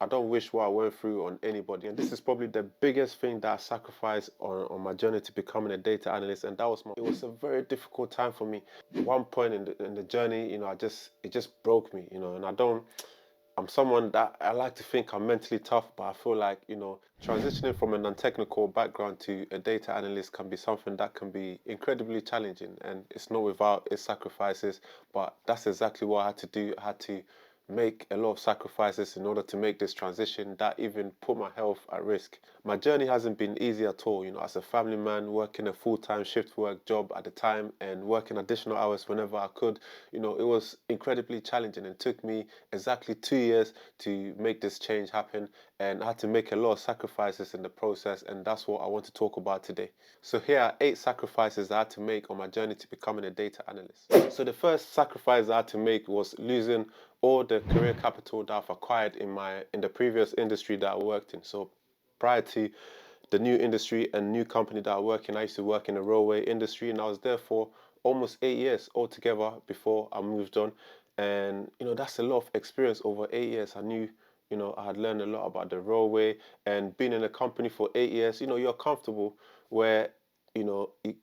I don't wish what I went through on anybody. And this is probably the biggest thing that I sacrificed on my journey to becoming a data analyst. And that was it was a very difficult time for me. At one point in the journey, it just broke me, and I'm someone that I like to think I'm mentally tough, but I feel like, transitioning from a non-technical background to a data analyst can be something that can be incredibly challenging, and it's not without its sacrifices, but that's exactly what I had to do. I had to make a lot of sacrifices in order to make this transition that even put my health at risk. My journey hasn't been easy at all, as a family man working a full-time shift work job at the time and working additional hours whenever I could, it was incredibly challenging and took me exactly 2 years to make this change happen, and I had to make a lot of sacrifices in the process, and that's what I want to talk about today. So here are 8 sacrifices I had to make on my journey to becoming a data analyst. So the first sacrifice I had to make was losing all the career capital that I've acquired in the previous industry that I worked in. So prior to the new industry and new company that I work in, I used to work in the railway industry, and I was there for almost 8 years altogether before I moved on. And that's a lot of experience over 8 years. I knew, I had learned a lot about the railway, and being in a company for 8 years, you're comfortable where you know you,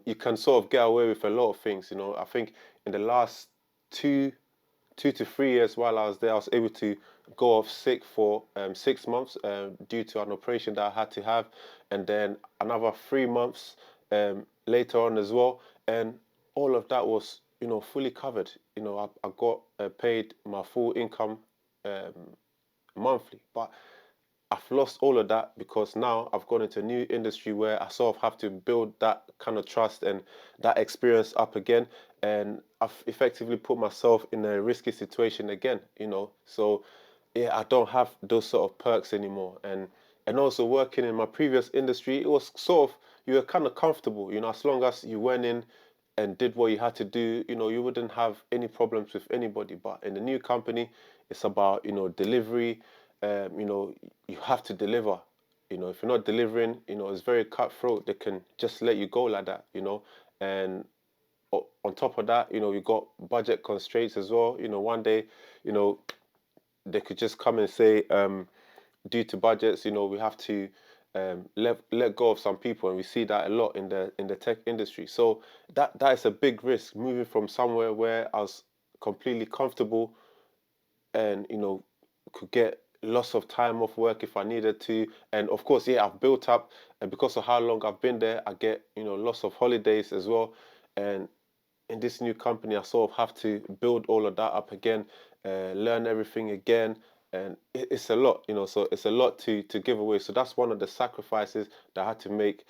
you can sort of get away with a lot of things. I think in the last two 2 to 3 years while I was there, I was able to go off sick for 6 months due to an operation that I had to have, and then another 3 months later on as well. And all of that was, fully covered. I got paid my full income um, monthly, but I've lost all of that because now I've gone into a new industry where I sort of have to build that kind of trust and that experience up again. And I've effectively put myself in a risky situation again, So yeah, I don't have those sort of perks anymore. And also working in my previous industry, it was sort of, you were kind of comfortable, as long as you went in and did what you had to do, you wouldn't have any problems with anybody. But in the new company, it's about, delivery. You have to deliver. If you're not delivering, it's very cutthroat. They can just let you go like that, And on top of that, you got budget constraints as well. One day, you know, they could just come and say, due to budgets, we have to let go of some people, and we see that a lot in the tech industry. So that is a big risk, moving from somewhere where I was completely comfortable and could get lots of time off work if I needed to. And of course, yeah, I've built up, and because of how long I've been there, I get lots of holidays as well. And in this new company, I sort of have to build all of that up again, learn everything again, and it's a lot, So it's a lot to give away. So that's one of the sacrifices that I had to make,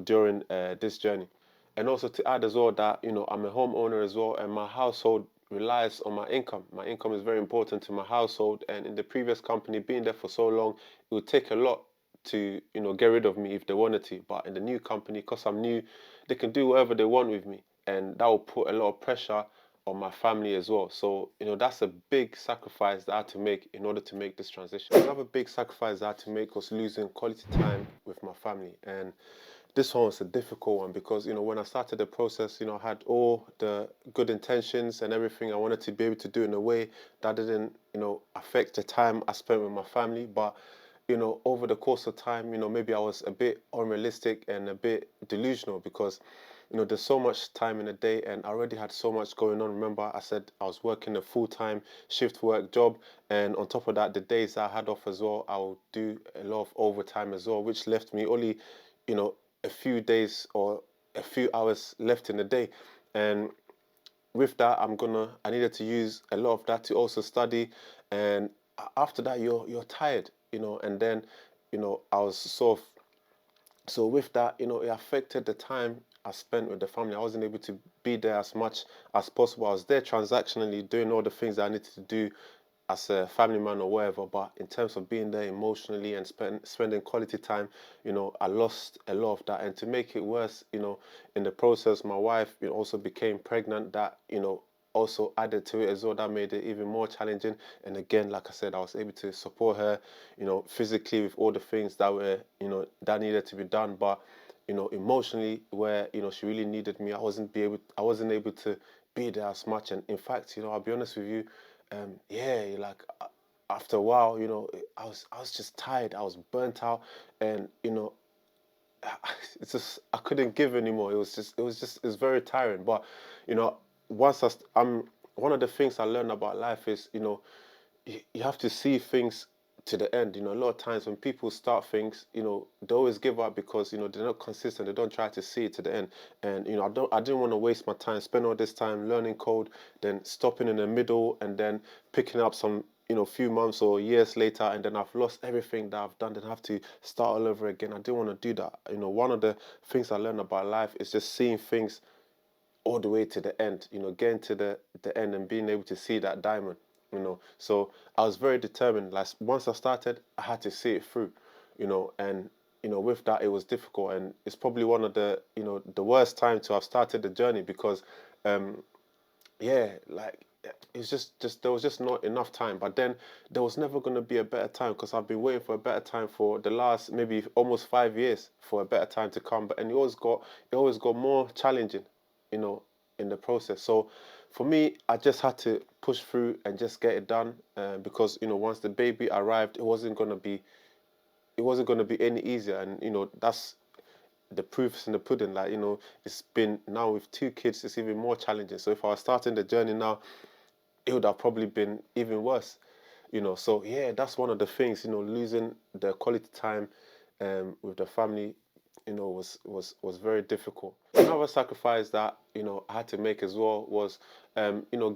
during this journey. And also to add as well that I'm a homeowner as well, and my household relies on my income. My income is very important to my household, and in the previous company, being there for so long, it would take a lot to get rid of me if they wanted to. But in the new company, because I'm new, they can do whatever they want with me, and that will put a lot of pressure on my family as well. So that's a big sacrifice that I had to make in order to make this transition. Another big sacrifice I had to make was losing quality time with my family, and this one was a difficult one because when I started the process, I had all the good intentions and everything. I wanted to be able to do it in a way that didn't affect the time I spent with my family. But over the course of time, maybe I was a bit unrealistic and a bit delusional because there's so much time in a day, and I already had so much going on. Remember, I said I was working a full-time shift work job, and on top of that, the days I had off as well, I would do a lot of overtime as well, which left me only, you know, a few days or a few hours left in the day. And with that, I needed to use a lot of that to also study. And after that, you're tired, and then, I was sort of, so with that, it affected the time I spent with the family. I wasn't able to be there as much as possible. I was there transactionally doing all the things that I needed to do as a family man or whatever, but in terms of being there emotionally and spending quality time, I lost a lot of that. And to make it worse, in the process, my wife also became pregnant. That also added to it as well. That made it even more challenging. And again, like I said, I was able to support her, physically with all the things that were, that needed to be done, but emotionally, where she really needed me, I wasn't able to be there as much. And in fact, I'll be honest with you, yeah, like after a while, I was just tired. I was burnt out, and it's just I couldn't give anymore. It's very tiring. But you know, once I'm one of the things I learned about life is you have to see things to the end. A lot of times when people start things, they always give up because they're not consistent. They don't try to see it to the end. And I didn't want to waste my time, spend all this time learning code, then stopping in the middle, and then picking up some few months or years later, and then I've lost everything that I've done. Then I have to start all over again. I didn't want to do that. One of the things I learned about life is just seeing things all the way to the end, getting to the end and being able to see that diamond. So I was very determined. Like once I started, I had to see it through, and with that it was difficult, and it's probably one of the worst time to have started the journey because yeah, like it's just there was just not enough time. But then there was never going to be a better time because I've been waiting for a better time for the last maybe almost 5 years for a better time to come. But and it always got more challenging, you know, in the process. So for me, I just had to push through and just get it done because once the baby arrived, it wasn't going to be any easier, and that's the proof's in the pudding. Like it's been now with two kids, it's even more challenging. So if I was starting the journey now, it would have probably been even worse. So yeah, that's one of the things. Losing the quality time with the family, was very difficult. Another sacrifice that I had to make as well was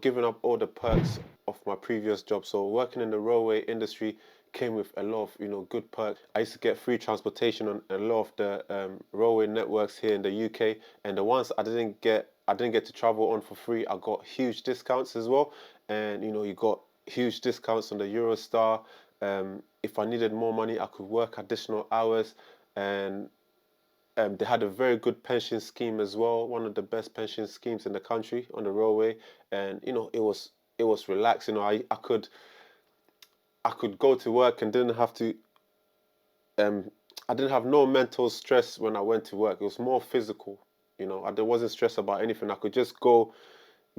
giving up all the perks of my previous job. So working in the railway industry came with a lot of good perks. I used to get free transportation on a lot of the railway networks here in the UK, and the ones I didn't get to travel on for free, I got huge discounts as well. And you got huge discounts on the Eurostar. If I needed more money, I could work additional hours, and they had a very good pension scheme as well, one of the best pension schemes in the country on the railway. And it was relaxed. I could go to work and didn't have to. I didn't have no mental stress when I went to work. It was more physical. I wasn't stressed about anything. I could just go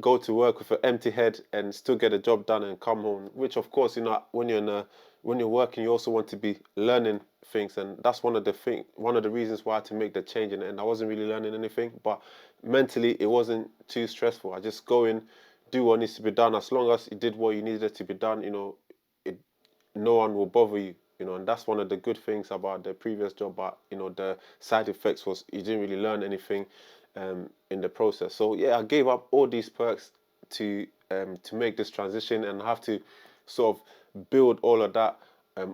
to work with an empty head and still get a job done and come home. Which, of course, when you're working, you also want to be learning things, and that's one of the reasons why I had to make the change. And I wasn't really learning anything, but mentally, it wasn't too stressful. I just go in, do what needs to be done. As long as you did what you needed to be done, it no one will bother you. And that's one of the good things about the previous job. But the side effects was you didn't really learn anything in the process. So yeah, I gave up all these perks to make this transition, and I have to sort of build all of that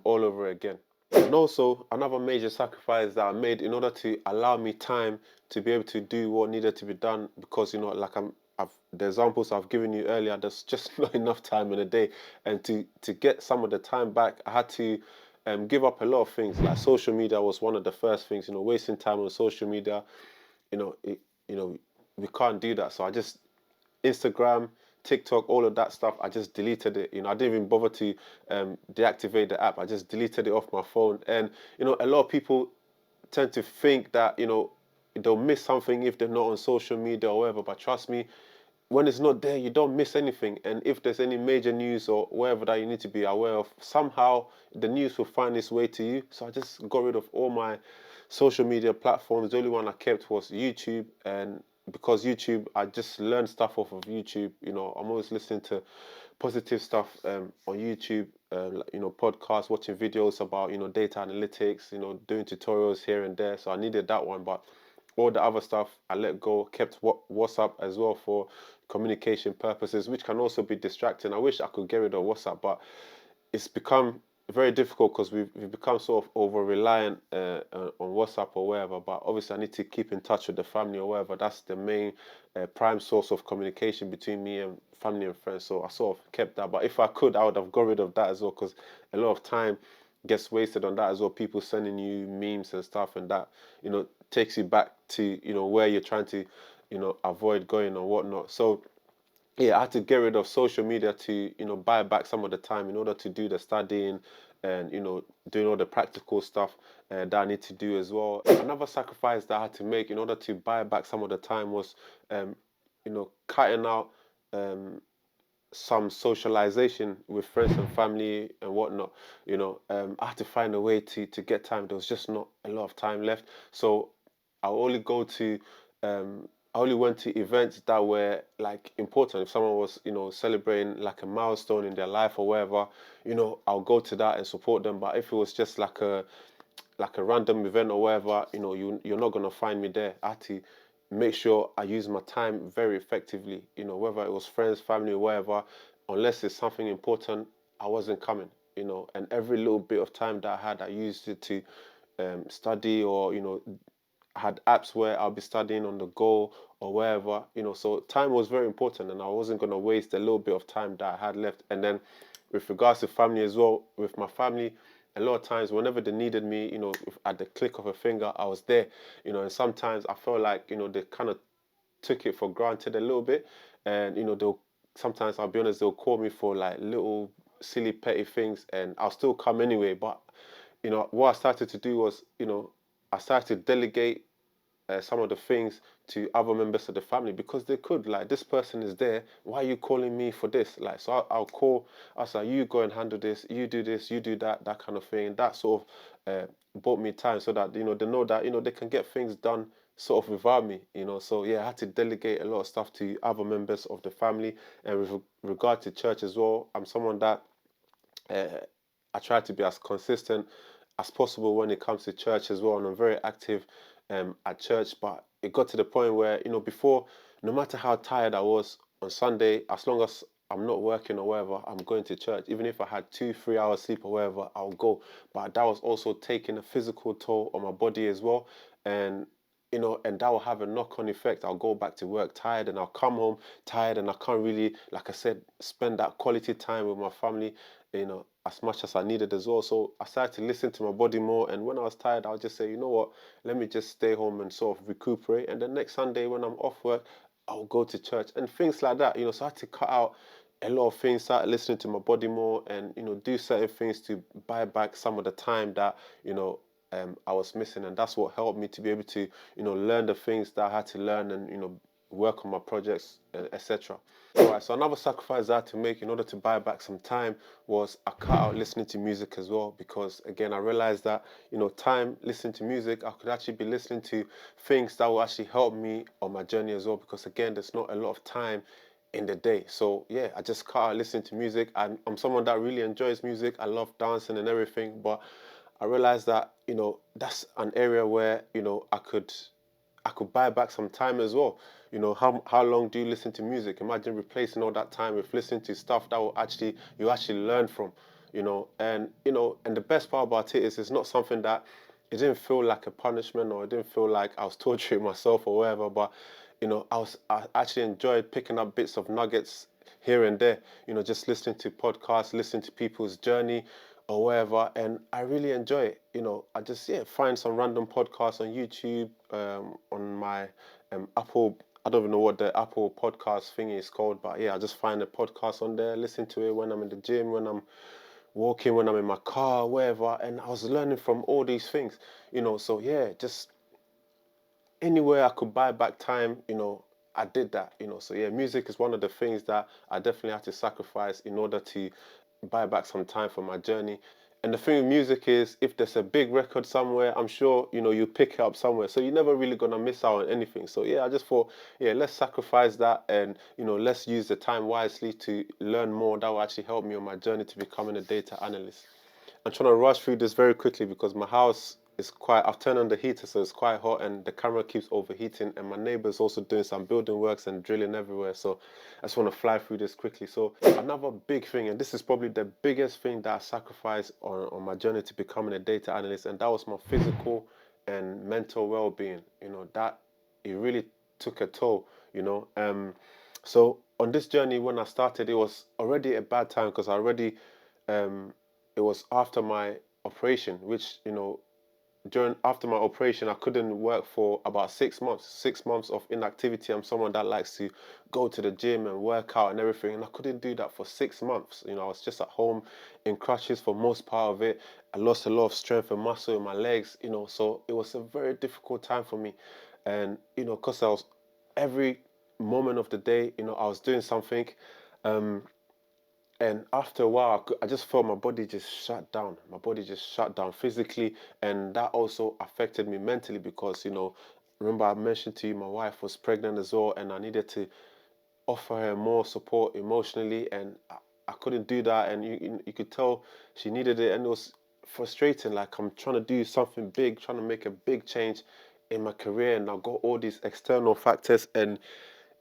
all over again. And also another major sacrifice that I made in order to allow me time to be able to do what needed to be done, because like the examples I've given you earlier, there's just not enough time in a day, and to get some of the time back, I had to give up a lot of things. Like social media was one of the first things. Wasting time on social media, you know, it, you know, we can't do that. So I just Instagram, TikTok, all of that stuff. I just deleted it. I didn't even bother to deactivate the app. I just deleted it off my phone. And a lot of people tend to think that they'll miss something if they're not on social media or whatever. But trust me, when it's not there, you don't miss anything. And if there's any major news or whatever that you need to be aware of, somehow the news will find its way to you. So I just got rid of all my social media platforms. The only one I kept was YouTube, and because YouTube, I just learned stuff off of YouTube. I'm always listening to positive stuff on YouTube. Podcasts, watching videos about data analytics. Doing tutorials here and there. So I needed that one, but all the other stuff I let go. Kept WhatsApp as well for communication purposes, which can also be distracting. I wish I could get rid of WhatsApp, but it's become very difficult because we've become sort of over reliant on WhatsApp or whatever. But obviously, I need to keep in touch with the family or whatever. That's the main prime source of communication between me and family and friends. So I sort of kept that. But if I could, I would have got rid of that as well, because a lot of time gets wasted on that as well. People sending you memes and stuff, and that takes you back to where you're trying to avoid going or whatnot. So yeah, I had to get rid of social media to buy back some of the time in order to do the studying and doing all the practical stuff that I need to do as well. Another sacrifice that I had to make in order to buy back some of the time was cutting out some socialization with friends and family and whatnot. I had to find a way to get time. There was just not a lot of time left, so I only go to I only went to events that were like important. If someone was, celebrating like a milestone in their life or whatever, I'll go to that and support them. But if it was just like a random event or whatever, you're not gonna find me there. I had to make sure I use my time very effectively. Whether it was friends, family, or whatever, unless it's something important, I wasn't coming. And every little bit of time that I had, I used it to study, or I had apps where I'll be studying on the go or wherever. So time was very important, and I wasn't gonna waste a little bit of time that I had left. And then with regards to family as well, with my family, a lot of times whenever they needed me, at the click of a finger, I was there. And sometimes I felt like, they kind of took it for granted a little bit. And they'll sometimes, I'll be honest, they'll call me for like little silly petty things, and I'll still come anyway. But what I started to do was, I started to delegate some of the things to other members of the family, because they could, like, this person is there, why are you calling me for this? Like, so I'll call us, like, you go and handle this, you do that, that kind of thing. That sort of bought me time, so that they know that they can get things done sort of without me. So yeah, I had to delegate a lot of stuff to other members of the family. And with regard to church as well, I'm someone that uh, I try to be as consistent as possible when it comes to church as well, and I'm very active at church. But it got to the point where, before, no matter how tired I was on Sunday, as long as I'm not working or whatever, I'm going to church. Even if I had 2 3 hours sleep or whatever, I'll go. But that was also taking a physical toll on my body as well. And and that will have a knock-on effect. I'll go back to work tired, and I'll come home tired, and I can't really, like I said, spend that quality time with my family, as much as I needed as well. So I started to listen to my body more. And when I was tired, I'll just say, you know what, let me just stay home and sort of recuperate. And the next Sunday when I'm off work, I'll go to church and things like that. So I had to cut out a lot of things, start listening to my body more, and do certain things to buy back some of the time that I was missing. And that's what helped me to be able to learn the things that I had to learn, and work on my projects, etc. All right, so another sacrifice I had to make in order to buy back some time was I cut out listening to music as well, because again, I realized that time listening to music, I could actually be listening to things that will actually help me on my journey as well, because again, there's not a lot of time in the day. So yeah, I just cut out listening to music. I'm someone that really enjoys music. I love dancing and everything, but I realized that that's an area where I could buy back some time as well. How long do you listen to music? Imagine replacing all that time with listening to stuff that will actually you actually learn from. And the best part about it is it's not something that it didn't feel like a punishment, or it didn't feel like I was torturing myself or whatever. But I actually enjoyed picking up bits of nuggets here and there. Just listening to podcasts, listening to people's journey or wherever, and I really enjoy it. I just find some random podcasts on YouTube, on my Apple. I don't even know what the Apple podcast thing is called, but yeah, I just find a podcast on there, listen to it when I'm in the gym, when I'm walking, when I'm in my car, wherever, and I was learning from all these things. So yeah, just anywhere I could buy back time, I did that. So yeah, music is one of the things that I definitely had to sacrifice in order to buy back some time for my journey. And the thing with music is, if there's a big record somewhere, I'm sure you pick it up somewhere, so you're never really gonna miss out on anything. So yeah, I just thought, yeah, let's sacrifice that, and let's use the time wisely to learn more that will actually help me on my journey to becoming a data analyst. I'm trying to rush through this very quickly because my house is quite, I've turned on the heater, so it's quite hot, and the camera keeps overheating, and my neighbor's also doing some building works and drilling everywhere. So I just want to fly through this quickly. So another big thing, and this is probably the biggest thing that I sacrificed on my journey to becoming a data analyst, and that was my physical and mental well-being. That it really took a toll. So on this journey, when I started, it was already a bad time, because I already um, it was after my operation, which during after my operation, I couldn't work for about 6 months. 6 months of inactivity. I'm someone that likes to go to the gym and work out and everything, and I couldn't do that for 6 months. I was just at home in crutches for most part of it. I lost a lot of strength and muscle in my legs. So it was a very difficult time for me, and because I was every moment of the day, I was doing something. And after a while, I just felt my body just shut down. My body just shut down physically, and that also affected me mentally because, remember I mentioned to you my wife was pregnant as well, and I needed to offer her more support emotionally, and I couldn't do that. And you could tell she needed it, and it was frustrating. Like I'm trying to do something big, trying to make a big change in my career, and I've got all these external factors, and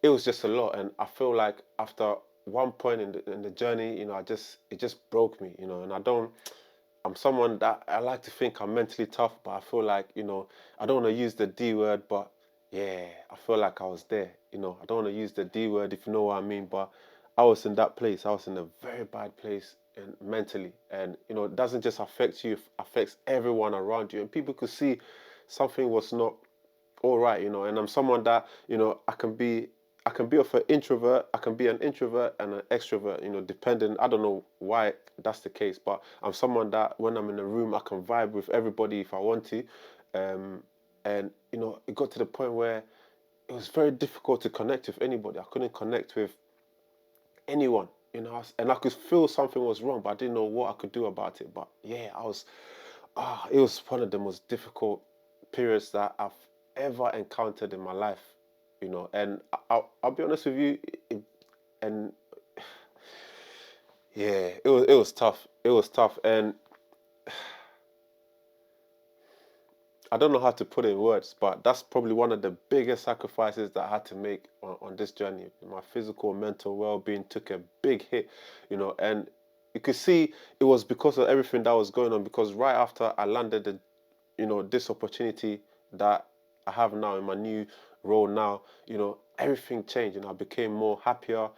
it was just a lot. And I feel like after one point in the journey, it just broke me, and I'm someone that I like to think I'm mentally tough, but I feel like, I don't want to use the D word, but yeah, I feel like I was there. I don't want to use the D word if you know what I mean, but I was in that place. I was in a very bad place and mentally. And, it doesn't just affect you, it affects everyone around you. And people could see something was not all right, and I'm someone that, I can be of an introvert, I can be an introvert and an extrovert, depending. I don't know why that's the case, but I'm someone that when I'm in a room, I can vibe with everybody if I want to. Um, and, it got to the point where it was very difficult to connect with anybody. I couldn't connect with anyone, and I could feel something was wrong, but I didn't know what I could do about it. But yeah, it was one of the most difficult periods that I've ever encountered in my life, and I'll be honest with you, and yeah, it was tough. It was tough, and I don't know how to put it in words, but that's probably one of the biggest sacrifices that I had to make on this journey. My physical and mental well-being took a big hit, and you could see it was because of everything that was going on. Because right after I landed this opportunity that I have now in my new role now, everything changed. I became more happier,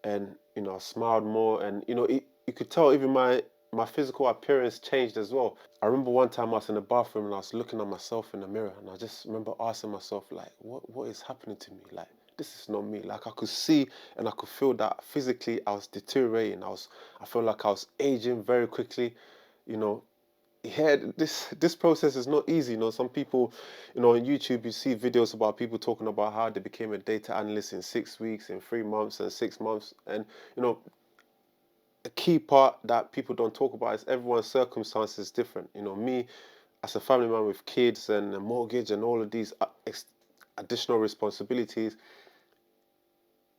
and I smiled more, and you could tell even my physical appearance changed as well. I remember one time I was in the bathroom and I was looking at myself in the mirror, and I just remember asking myself, like, what is happening to me? Like, this is not me. Like, I could see and I could feel that physically I was deteriorating. I felt like I was aging very quickly. You know, yeah, this process is not easy. Some people, on YouTube, you see videos about people talking about how they became a data analyst in 6 weeks, in 3 months, and 6 months. And you know, the key part that people don't talk about is everyone's circumstances is different. Me as a family man with kids and a mortgage and all of these additional responsibilities,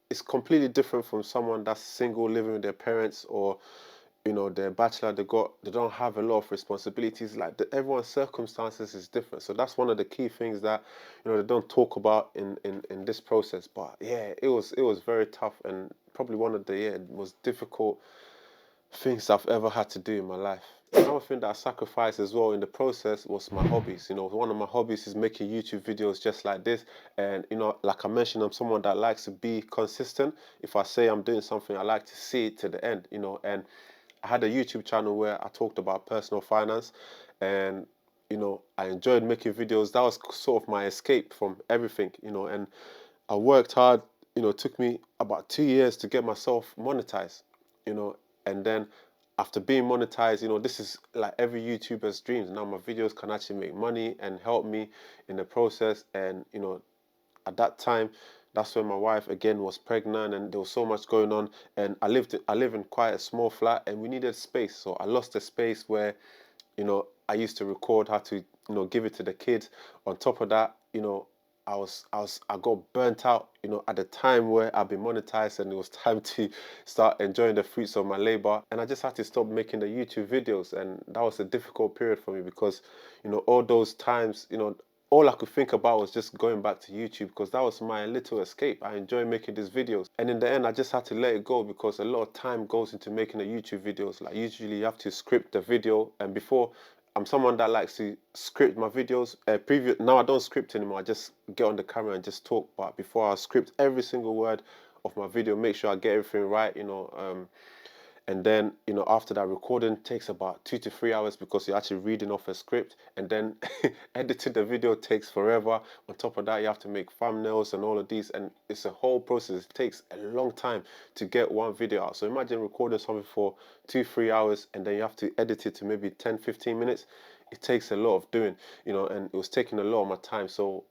it's completely different from someone that's single, living with their parents, or they're bachelor. They don't have a lot of responsibilities. Like everyone's circumstances is different. So that's one of the key things that they don't talk about in this process. But yeah, it was very tough, and probably one of the most difficult things I've ever had to do in my life. Another thing that I sacrificed as well in the process was my hobbies. One of my hobbies is making YouTube videos just like this. And, like I mentioned, I'm someone that likes to be consistent. If I say I'm doing something, I like to see it to the end, and I had a YouTube channel where I talked about personal finance, and, I enjoyed making videos. That was sort of my escape from everything, and I worked hard. It took me about 2 years to get myself monetized, you know, and then after being monetized, this is like every YouTuber's dreams. Now my videos can actually make money and help me in the process. And, at that time, that's when my wife again was pregnant, and there was so much going on. And I live in quite a small flat, and we needed space. So I lost the space where I used to record, how to, give it to the kids. On top of that, I got burnt out, at the time where I've been monetized, and it was time to start enjoying the fruits of my labor. And I just had to stop making the YouTube videos. And that was a difficult period for me because, all those times, all I could think about was just going back to YouTube, because that was my little escape. I enjoy making these videos. And in the end, I just had to let it go, because a lot of time goes into making the YouTube videos. Like usually you have to script the video. And before, I'm someone that likes to script my videos. Now I don't script anymore. I just get on the camera and just talk. But before, I script every single word of my video, make sure I get everything right, and then, after that, recording takes about 2 to 3 hours, because you're actually reading off a script. And then editing the video takes forever. On top of that, you have to make thumbnails and all of these. And it's a whole process. It takes a long time to get one video out. So imagine recording something for 2 3 hours, and then you have to edit it to maybe 10 15 minutes. it takes a lot of doing, and it was taking a lot of my time. So,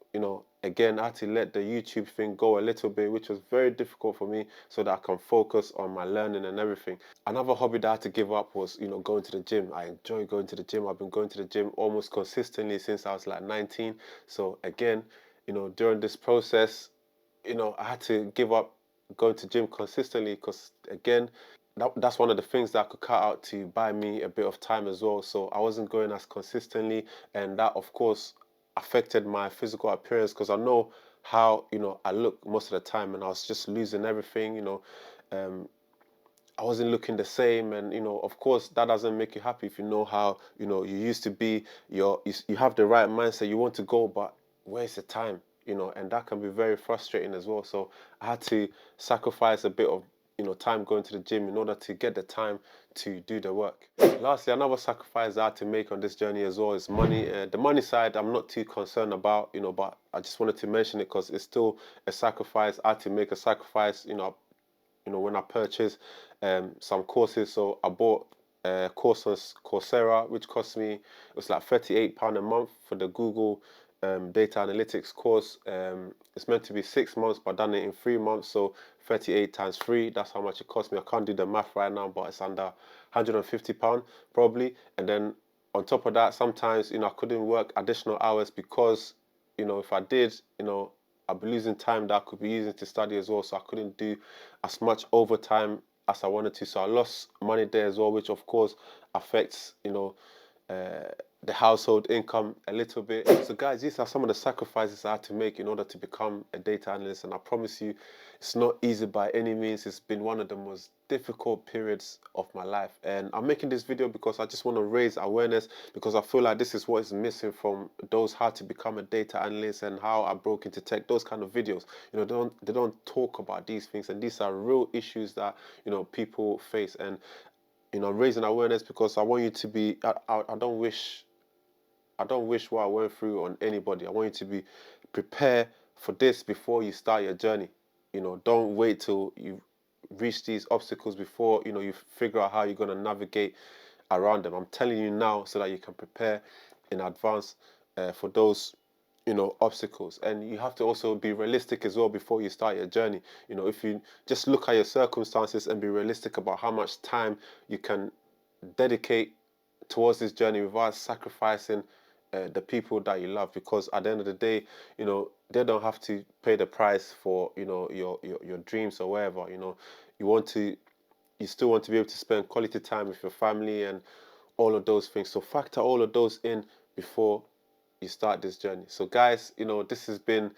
again, I had to let the YouTube thing go a little bit, which was very difficult for me, so that I can focus on my learning and everything. Another hobby that I had to give up was, going to the gym. I enjoy going to the gym. I've been going to the gym almost consistently since I was like 19. So again, during this process, I had to give up going to gym consistently because again, that's one of the things that I could cut out to buy me a bit of time as well. So I wasn't going as consistently, and that of course affected my physical appearance because I know how I look most of the time, and I was just losing everything. Um, I wasn't looking the same, and of course, that doesn't make you happy if you know how you used to be. You have the right mindset, you want to go, but where's the time? And that can be very frustrating as well. So I had to sacrifice a bit of time going to the gym in order to get the time to do the work. Lastly, another sacrifice I had to make on this journey as well is money. The money side, I'm not too concerned about, but I just wanted to mention it because it's still a sacrifice. I had to make a sacrifice, when I purchased some courses. So I bought a course on Coursera, which cost me, it was like £38 a month for the Google data analytics course. It's meant to be 6 months, but I done it in 3 months. So 38 times 3, that's how much it cost me. I can't do the math right now, but it's under £150 probably. And then on top of that, sometimes, I couldn't work additional hours because, if I did, I'd be losing time that I could be using to study as well. So I couldn't do as much overtime as I wanted to. So I lost money there as well, which of course affects, uh, the household income a little bit. So guys, these are some of the sacrifices I had to make in order to become a data analyst. And I promise you, it's not easy by any means. It's been one of the most difficult periods of my life. And I'm making this video because I just want to raise awareness, because I feel like this is what is missing from those how to become a data analyst and how I broke into tech, those kind of videos. They don't talk about these things, and these are real issues that, people face. And, I'm raising awareness because I want you to be, I don't wish what I went through on anybody. I want you to be prepared for this before you start your journey. Don't wait till you reach these obstacles before you figure out how you're going to navigate around them. I'm telling you now so that you can prepare in advance for those obstacles. And you have to also be realistic as well before you start your journey. If you just look at your circumstances and be realistic about how much time you can dedicate towards this journey without sacrificing the people that you love, because at the end of the day, they don't have to pay the price for your dreams or whatever. You want to, you still want to be able to spend quality time with your family and all of those things. So factor all of those in before you start this journey. So guys, this has been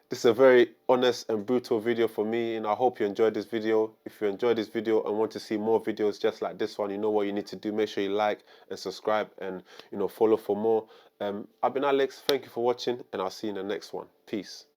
this is a very honest and brutal video for me, and I hope you enjoyed this video. If you enjoyed this video and want to see more videos just like this one, you know what you need to do. Make sure you like and subscribe, and follow for more. I've been Alex. Thank you for watching, and I'll see you in the next one. Peace.